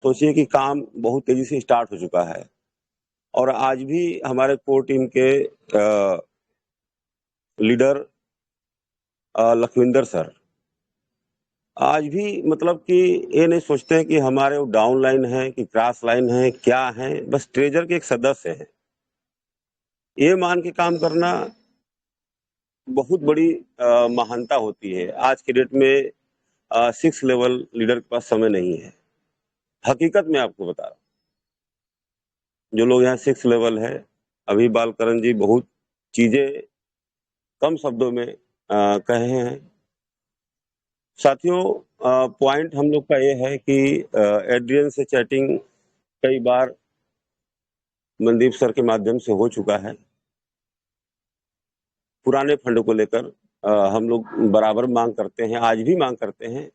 सोचिए कि काम बहुत तेजी से स्टार्ट हो चुका है और आज भी हमारे कोर टीम के लीडर लखविंदर सर आज भी मतलब कि ये नहीं सोचते हैं कि हमारे वो डाउन लाइन है कि क्रॉस लाइन है, क्या है, बस ट्रेजर के एक सदस्य हैं। ये मान के काम करना बहुत बड़ी महानता होती है। आज के डेट में 6 लेवल लीडर के पास समय नहीं है। हकीकत में आपको बता रहा हूं, जो लोग यहाँ 6 लेवल है, अभी बालकरण जी बहुत चीजें कम शब्दों में कहे हैं। साथियों, पॉइंट हम लोग का ये है कि एड्रियन से चैटिंग कई बार मनदीप सर के माध्यम से हो चुका है। पुराने फंड को लेकर हम लोग बराबर मांग करते हैं, आज भी मांग करते हैं,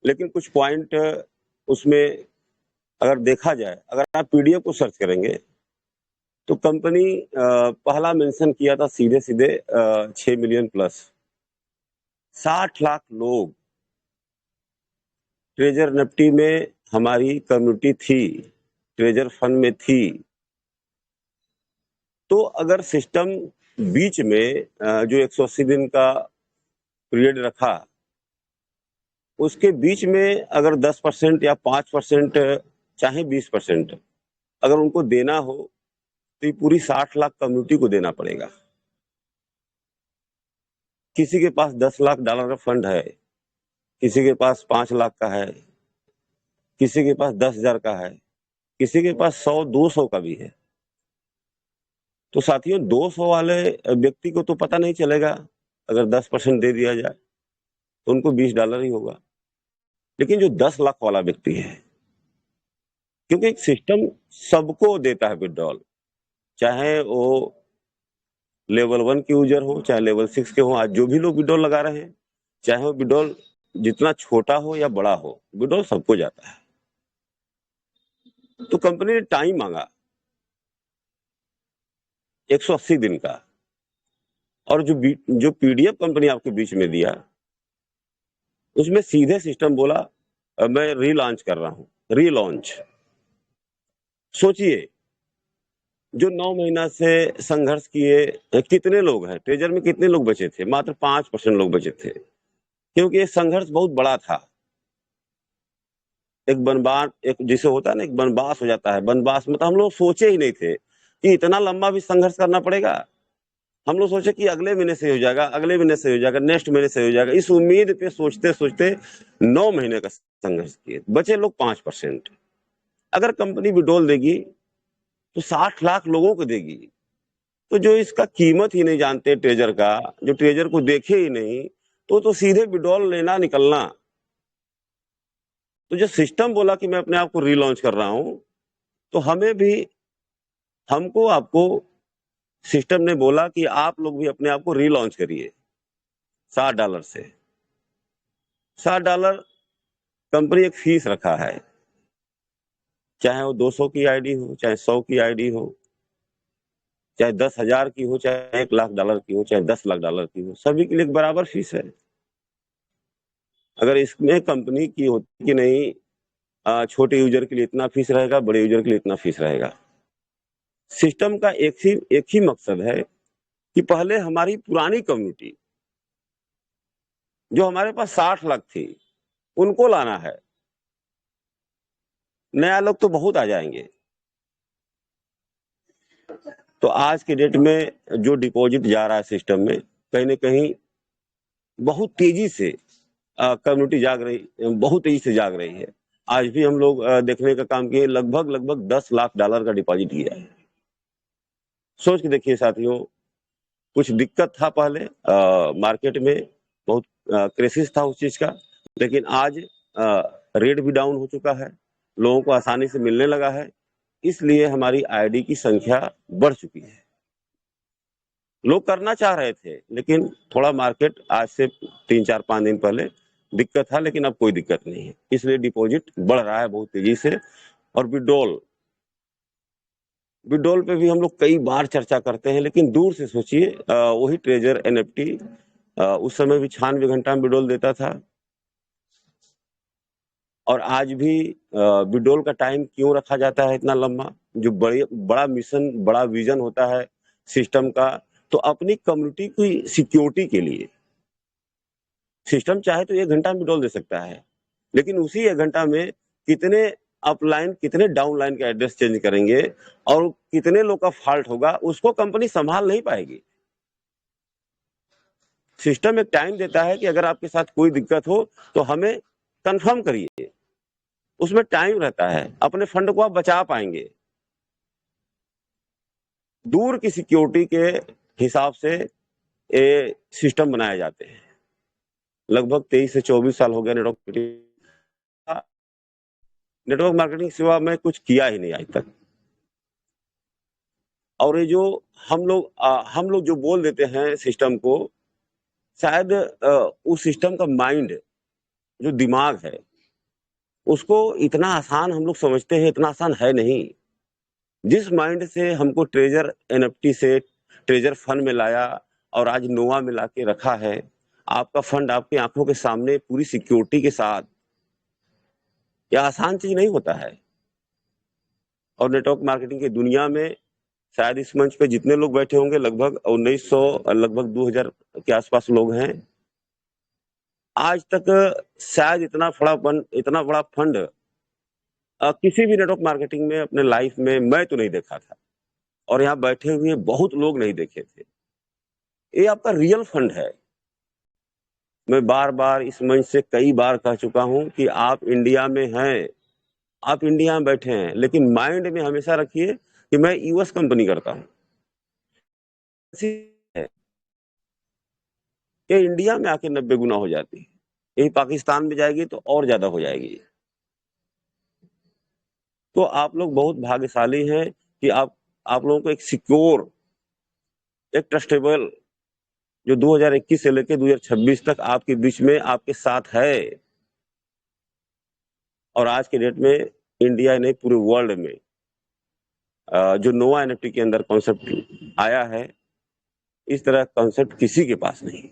लेकिन कुछ पॉइंट उसमें अगर देखा जाए, अगर आप पीडीएफ को सर्च करेंगे तो कंपनी पहला मेंशन किया था सीधे सीधे 6 मिलियन प्लस 60 लाख लोग ट्रेजर निफ्टी में हमारी कम्युनिटी थी, ट्रेजर फंड में थी। तो अगर सिस्टम बीच में जो 180 दिन का पीरियड रखा, उसके बीच में अगर 10% या 5% चाहे 20% अगर उनको देना हो तो ये पूरी 60 लाख कम्युनिटी को देना पड़ेगा। किसी के पास $10 लाख का फंड है, किसी के पास 5 लाख का है, किसी के पास 10,000 का है, किसी के पास 100-200 का भी है। तो साथियों, 200 वाले व्यक्ति को तो पता नहीं चलेगा, अगर 10% दे दिया जाए तो उनको $20 ही होगा। लेकिन जो 10 लाख वाला व्यक्ति है, क्योंकि एक सिस्टम सबको देता है विड्रॉल, चाहे वो लेवल 1 के यूजर हो, चाहे लेवल 6 के हो। आज जो भी लोग विड्रॉल लगा रहे हैं, चाहे वो विड्रॉल जितना छोटा हो या बड़ा हो, विड्रॉल सबको जाता है। तो कंपनी ने टाइम मांगा 180 दिन का, और जो पीडीएफ कंपनी आपके बीच में दिया, उसमें सीधे सिस्टम बोला मैं रीलॉन्च कर रहा हूं, रीलॉन्च। सोचिए, जो 9 महीना से संघर्ष किए कितने लोग हैं, ट्रेजर में कितने लोग बचे थे? मात्र 5% लोग बचे थे, क्योंकि ये संघर्ष बहुत बड़ा था। एक बनवास, एक जैसे होता है ना, एक बनवास हो जाता है। बनवास में तो हम लोग सोचे ही नहीं थे कि इतना लंबा भी संघर्ष करना पड़ेगा। हम लोग सोचे कि अगले महीने से हो जाएगा, अगले महीने से हो जाएगा, नेक्स्ट महीने से हो जाएगा। इस उम्मीद पे सोचते सोचते 9 महीने का संघर्ष किए, बचे लोग 5%। अगर कंपनी विड्रॉल देगी तो 60 लाख लोगों को देगी। तो जो इसका कीमत ही नहीं जानते ट्रेजर का, जो ट्रेजर को देखे ही नहीं, तो सीधे विड्रॉल लेना निकलना। तो जो सिस्टम बोला कि मैं अपने आप को रीलॉन्च कर रहा हूं, तो हमें भी, हमको, आपको सिस्टम ने बोला कि आप लोग भी अपने आप को रीलॉन्च करिए $60 से। $60 कंपनी एक फीस रखा है, चाहे वो 200 की आईडी हो, चाहे 100 की आईडी हो, चाहे 10,000 की हो, चाहे $1 लाख की हो, चाहे $10 लाख की हो, सभी के लिए बराबर फीस है। अगर इसमें कंपनी की होती कि नहीं, छोटे यूजर के लिए इतना फीस रहेगा, बड़े यूजर के लिए इतना फीस रहेगा। सिस्टम का एक ही मकसद है कि पहले हमारी पुरानी कम्युनिटी जो हमारे पास 60 लाख थी, उनको लाना है। नया लोग तो बहुत आ जाएंगे। तो आज के डेट में जो डिपॉजिट जा रहा है सिस्टम में, कहीं न कहीं बहुत तेजी से कम्युनिटी बहुत तेजी से जाग रही है। आज भी हम लोग देखने का काम किए, लगभग $10 लाख का डिपॉजिट किया है। सोच के देखिए साथियों, कुछ दिक्कत था पहले, मार्केट में बहुत क्राइसिस था उस चीज का, लेकिन आज रेट भी डाउन हो चुका है, लोगों को आसानी से मिलने लगा है, इसलिए हमारी आईडी की संख्या बढ़ चुकी है। लोग करना चाह रहे थे, लेकिन थोड़ा मार्केट आज से 3-4-5 दिन पहले दिक्कत था, लेकिन अब कोई दिक्कत नहीं है, इसलिए डिपॉजिट बढ़ रहा है बहुत तेजी से। और विड्रॉल पे भी हम लोग कई बार चर्चा करते हैं, लेकिन दूर से सोचिए, वही ट्रेजर एनएफटी उस समय भी 96 घंटा में विड्रॉल देता था। और आज भी विड्रॉल का टाइम क्यों रखा जाता है इतना लंबा? जो बड़ा मिशन, बड़ा विजन होता है सिस्टम का, तो अपनी कम्युनिटी की सिक्योरिटी के लिए सिस्टम चाहे तो 1 घंटा में विड्रॉल दे सकता है, लेकिन उसी 1 घंटा में कितने अपलाइन, कितने डाउनलाइन का एड्रेस चेंज करेंगे और कितने लोग का फॉल्ट होगा, उसको कंपनी संभाल नहीं पाएगी। सिस्टम एक टाइम देता है कि अगर आपके साथ कोई दिक्कत हो तो हमें कंफर्म करिए, उसमें टाइम रहता है, अपने फंड को आप बचा पाएंगे। दूर की सिक्योरिटी के हिसाब से ये सिस्टम बनाए जाते हैं। लगभग 23 से 24 साल हो गया नेटवर्क मार्केटिंग सेवा में कुछ किया ही नहीं आज तक। और ये जो हम लोग जो बोल देते हैं सिस्टम को, शायद उस सिस्टम का माइंड, जो दिमाग है, उसको इतना आसान हम लोग समझते हैं, इतना आसान है नहीं। जिस माइंड से हमको ट्रेजर एनएफटी से ट्रेजर फंड में लाया और आज नोवा में लाके रखा है, आपका फंड आपकी आंखों के सामने पूरी सिक्योरिटी के साथ, यह आसान चीज नहीं होता है। और नेटवर्क मार्केटिंग की दुनिया में शायद इस मंच पे जितने लोग बैठे होंगे लगभग 1900, लगभग 2000 के आसपास लोग हैं। आज तक शायद इतना बड़ा फंड किसी भी नेटवर्क मार्केटिंग में अपने लाइफ में मैं तो नहीं देखा था, और यहाँ बैठे हुए बहुत लोग नहीं देखे थे। ये आपका रियल फंड है। मैं बार बार इस मंच से कई बार कह चुका हूं कि आप इंडिया में हैं, आप इंडिया में बैठे हैं, लेकिन माइंड में हमेशा रखिए कि मैं यूएस कंपनी करता हूं। ये इंडिया में आके 90 गुना हो जाती है, यही पाकिस्तान में जाएगी तो और ज्यादा हो जाएगी। तो आप लोग बहुत भाग्यशाली हैं कि आप लोगों को एक सिक्योर, एक ट्रस्टेबल, जो 2021 से लेकर 2026 तक आपके बीच में आपके साथ है। और आज के डेट में इंडिया नहीं, पूरे वर्ल्ड में जो नोवा एनएफटी के अंदर कॉन्सेप्ट आया है, इस तरह कॉन्सेप्ट किसी के पास नहीं।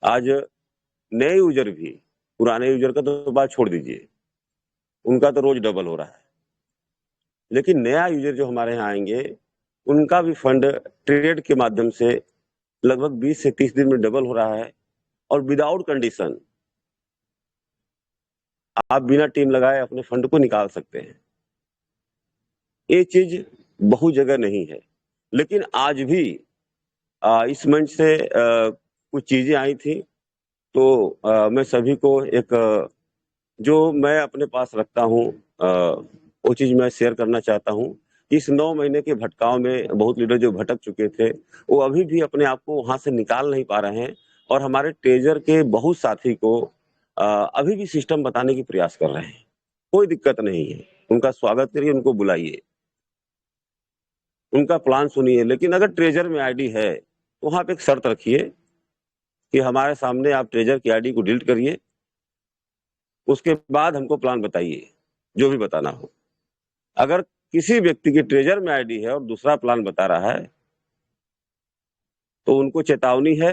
आज नए यूजर भी, पुराने यूजर का तो बात छोड़ दीजिए, उनका तो रोज डबल हो रहा है, लेकिन नया यूजर जो हमारे यहाँ आएंगे, उनका भी फंड ट्रेड के माध्यम से लगभग 20 से 30 दिन में डबल हो रहा है। और विदाउट कंडीशन आप बिना टीम लगाए अपने फंड को निकाल सकते हैं। ये चीज बहुत जगह नहीं है, लेकिन आज भी इस मंच से कुछ चीजें आई थी, तो मैं सभी को एक जो मैं अपने पास रखता हूँ, वो चीज मैं शेयर करना चाहता हूँ। इस 9 महीने के भटकाव में बहुत लीडर जो भटक चुके थे, वो अभी भी अपने आप को वहां से निकाल नहीं पा रहे हैं, और हमारे ट्रेजर के बहुत साथी को अभी भी सिस्टम बताने की प्रयास कर रहे हैं। कोई दिक्कत नहीं है, उनका स्वागत करिए, उनको बुलाइए, उनका प्लान सुनिए। लेकिन अगर ट्रेजर में आईडी है तो वहां पे एक शर्त रखिए कि हमारे सामने आप ट्रेजर की आईडी को डिलीट करिए, उसके बाद हमको प्लान बताइए, जो भी बताना हो। अगर किसी व्यक्ति की ट्रेजर में आईडी है और दूसरा प्लान बता रहा है, तो उनको चेतावनी है,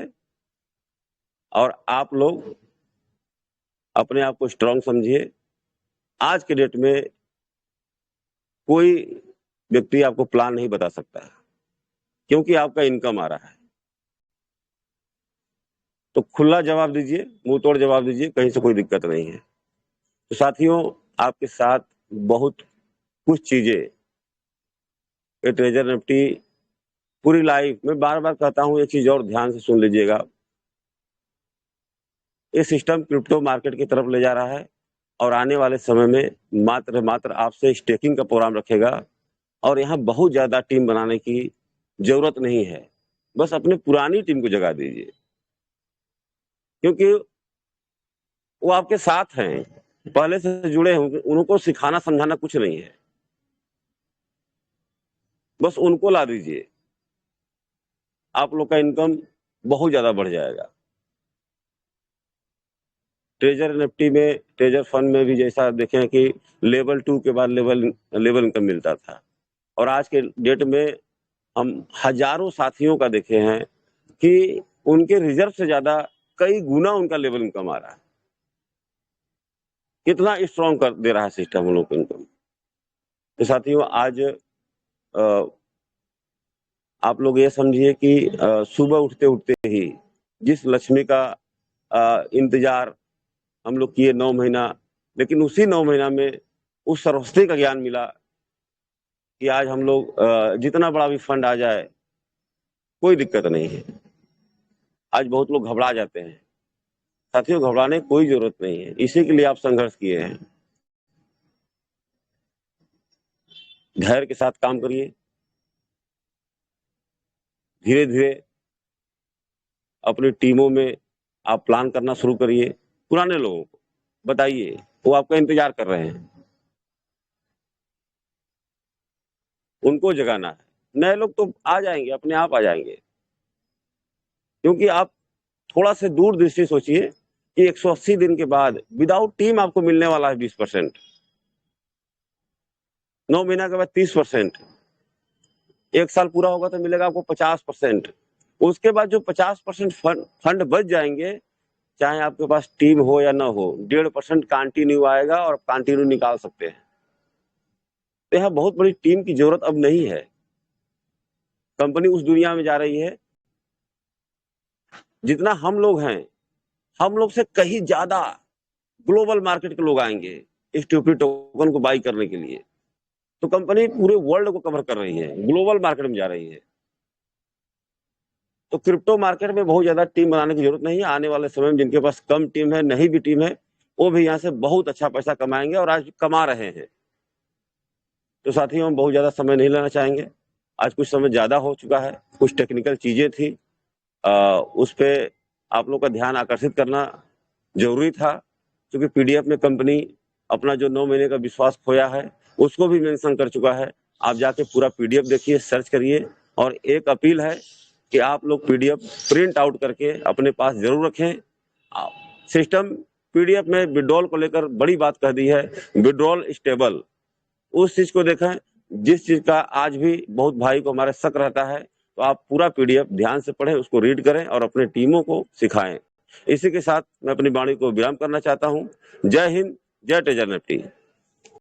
और आप लोग अपने आप को स्ट्रांग समझिए। आज के डेट में कोई व्यक्ति आपको प्लान नहीं बता सकता, क्योंकि आपका इनकम आ रहा है। तो खुला जवाब दीजिए, मुंह तोड़ जवाब दीजिए, कहीं से कोई दिक्कत नहीं है। तो साथियों, आपके साथ बहुत कुछ चीजें, ट्रेजर निफ्टी पूरी लाइफ, मैं बार बार कहता हूं, एक चीज और ध्यान से सुन लीजिएगा, ये सिस्टम क्रिप्टो मार्केट की तरफ ले जा रहा है, और आने वाले समय में मात्र आपसे स्टेकिंग का प्रोग्राम रखेगा। और यहाँ बहुत ज्यादा टीम बनाने की जरूरत नहीं है, बस अपने पुरानी टीम को जगा दीजिए, क्योंकि वो आपके साथ हैं, पहले से जुड़े होंगे, उनको सिखाना समझाना कुछ नहीं है, बस उनको ला दीजिए, आप लोग का इनकम बहुत ज्यादा बढ़ जाएगा। ट्रेजर एनएफटी में, ट्रेजर फंड में भी जैसा देखें कि लेवल 2 के बाद लेवल इनकम मिलता था, और आज के डेट में हम हजारों साथियों का देखे हैं कि उनके रिजर्व से ज्यादा कई गुना उनका लेवल इनकम आ रहा है। कितना स्ट्रॉन्ग कर दे रहा है सिस्टम हम लोग को इनको। तो साथियों आज आप लोग ये समझिए कि सुबह उठते उठते ही जिस लक्ष्मी का इंतजार हम लोग किए 9 महीना, लेकिन उसी 9 महीना में उस सरस्वती का ज्ञान मिला कि आज हम लोग जितना बड़ा भी फंड आ जाए कोई दिक्कत नहीं है। आज बहुत लोग घबरा जाते हैं। साथियों घबराने की कोई जरूरत नहीं है, इसी के लिए आप संघर्ष किए हैं। धैर्य के साथ काम करिए, धीरे धीरे अपनी टीमों में आप प्लान करना शुरू करिए। पुराने लोगों को बताइए, वो आपका इंतजार कर रहे हैं, उनको जगाना है। नए लोग तो आ जाएंगे, अपने आप आ जाएंगे, क्योंकि आप थोड़ा से दूर दृष्टि सोचिए कि 180 दिन के बाद विदाउट टीम आपको मिलने वाला है 20%, 9 महीना के बाद 30%, 1 साल पूरा होगा तो मिलेगा आपको 50%। उसके बाद जो 50% फंड बच जाएंगे, चाहे आपके पास टीम हो या ना हो, 1.5% कंटिन्यू आएगा और कंटिन्यू निकाल सकते हैं। तो यह बहुत बड़ी टीम की जरूरत अब नहीं है। कंपनी उस दुनिया में जा रही है जितना हम लोग हैं, हम लोग से कहीं ज्यादा ग्लोबल मार्केट के लोग आएंगे इस टीपी टोकन को बाई करने के लिए। तो कंपनी पूरे वर्ल्ड को कवर कर रही है, ग्लोबल मार्केट में जा रही है। तो क्रिप्टो मार्केट में बहुत ज्यादा टीम बनाने की जरूरत नहीं है। आने वाले समय में जिनके पास कम टीम है, नहीं भी टीम है, वो भी यहाँ से बहुत अच्छा पैसा कमाएंगे और आज कमा रहे हैं। तो साथियों हम बहुत ज्यादा समय नहीं लेना चाहेंगे। आज कुछ समय ज्यादा हो चुका है, कुछ टेक्निकल चीजें थी, उस पे आप लोग का ध्यान आकर्षित करना जरूरी था, क्योंकि पीडीएफ में कंपनी अपना जो 9 महीने का विश्वास खोया है उसको भी मेंशन कर चुका है। आप जाके पूरा पीडीएफ देखिए, सर्च करिए। और एक अपील है कि आप लोग पीडीएफ प्रिंट आउट करके अपने पास जरूर रखें। सिस्टम पीडीएफ में विड्रॉल को लेकर बड़ी बात कह दी है, विड्रॉल स्टेबल, उस चीज को देखें जिस चीज का आज भी बहुत भाई को हमारे शक रहता है। तो आप पूरा पीडीएफ ध्यान से पढ़ें, उसको रीड करें और अपने टीमों को सिखाएं। इसी के साथ मैं अपनी वाणी को विराम करना चाहता हूं। जय हिंद, जय ट्रेजर निफ्टी।